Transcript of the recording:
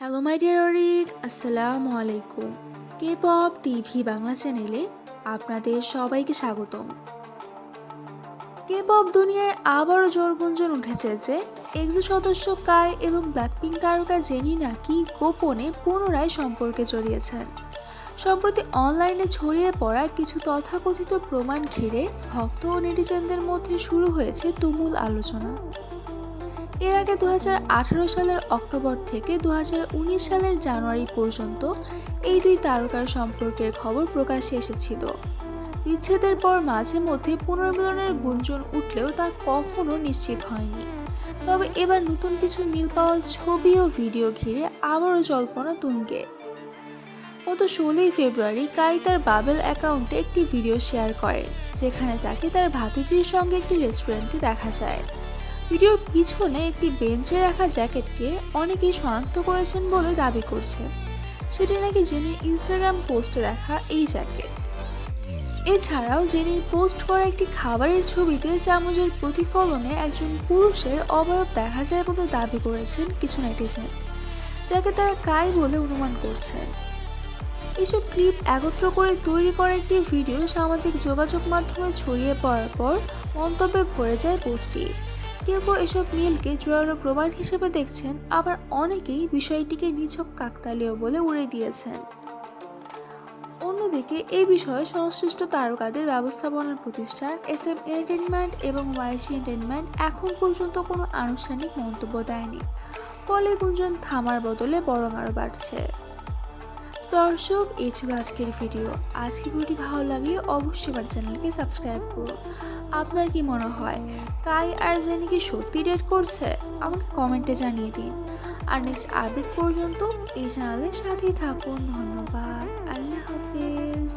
Hello my dear Arik, আসসালামু আলাইকুম। K pop TV Bangla চ্যানেলে আপনাদের সবাইকে স্বাগতম। কে পপ দুনিয়ায় আবারও জোর গুঞ্জন উঠেছে যে এক্সো সদস্য কাই এবং ব্ল্যাকপিঙ্ক তারকা জেনি নাকি গোপনে পুনরায় সম্পর্কে জড়িয়েছেন। সম্প্রতি অনলাইনে ছড়িয়ে পড়া কিছু তথাকথিত প্রমাণ ঘিরে ভক্ত ও নেটিজেনদের মধ্যে শুরু হয়েছে তুমুল আলোচনা। এর আগে 2018 সালের অক্টোবর থেকে 2019 সালের জানুয়ারি পর্যন্ত এই দুই তারকার সম্পর্কের খবর প্রকাশ্যে এসেছিল। বিচ্ছেদের পর মাঝে মধ্যে পুনর্মিলনের গুঞ্জন উঠলেও তা কখনো নিশ্চিত হয়নি। তবে এবার নতুন কিছু মিল পাওয়া ছবি ও ভিডিও ঘিরে আবারও জল্পনা তুঙ্গে। গত 16 ফেব্রুয়ারি কাই তার বাবেল অ্যাকাউন্টে একটি ভিডিও শেয়ার করেন, যেখানে তাকে তার ভাতিজির সঙ্গে একটি রেস্টুরেন্টে দেখা যায়। ভিডিওর পিছনে একটি বেঞ্চে রাখা জ্যাকেটকে অনেকেই শনাক্ত করেছেন বলে দাবি করছে। সেটি নাকি জেনির ইনস্টাগ্রাম পোস্টে দেখা এই জ্যাকেট। এছাড়াও জেনির পোস্ট করা একটি খাবারের ছবিতে চামচের প্রতিফলনে একজন পুরুষের অবয়ব দেখা যায় বলে দাবি করেছেন কিছু নেটিজেন, যাকে তারা কাই বলে অনুমান করছেন। এসব ক্লিপ একত্র করে তৈরি করা একটি ভিডিও সামাজিক যোগাযোগ মাধ্যমে ছড়িয়ে পড়ার পর মন্তব্যে ভরে যায় পোস্টটি। কেউ কেউ এসব মিলকে জোরালো প্রমাণ হিসেবে দেখছেন, আবার অনেকেই বিষয়টিকে নিছক কাকতালীয় বলে উড়িয়ে দিয়েছেন। অন্যদিকে এই বিষয়ে সংশ্লিষ্ট তারকাদের ব্যবস্থাপনার প্রতিষ্ঠান SM এন্টারটেইনমেন্ট এবং YG এন্টারটেইনমেন্ট এখন পর্যন্ত কোনো আনুষ্ঠানিক মন্তব্য দেয়নি, ফলে গুঞ্জন থামার বদলে বরং আরও বাড়ছে। দর্শক, এই ছিল আজকের ভিডিও। আজকের ভিডিওটি ভালো লাগলে অবশ্যই আমার চ্যানেলকে সাবস্ক্রাইব করুন। আপনার কি মনে হয়, কাই আর জেনি কি সত্যি ডেট করছে? আমাকে কমেন্টে জানিয়ে দিন। আর নেক্সট আপডেট পর্যন্ত এই চ্যানেলের সাথেই থাকুন। ধন্যবাদ। আল্লাহ হাফেজ।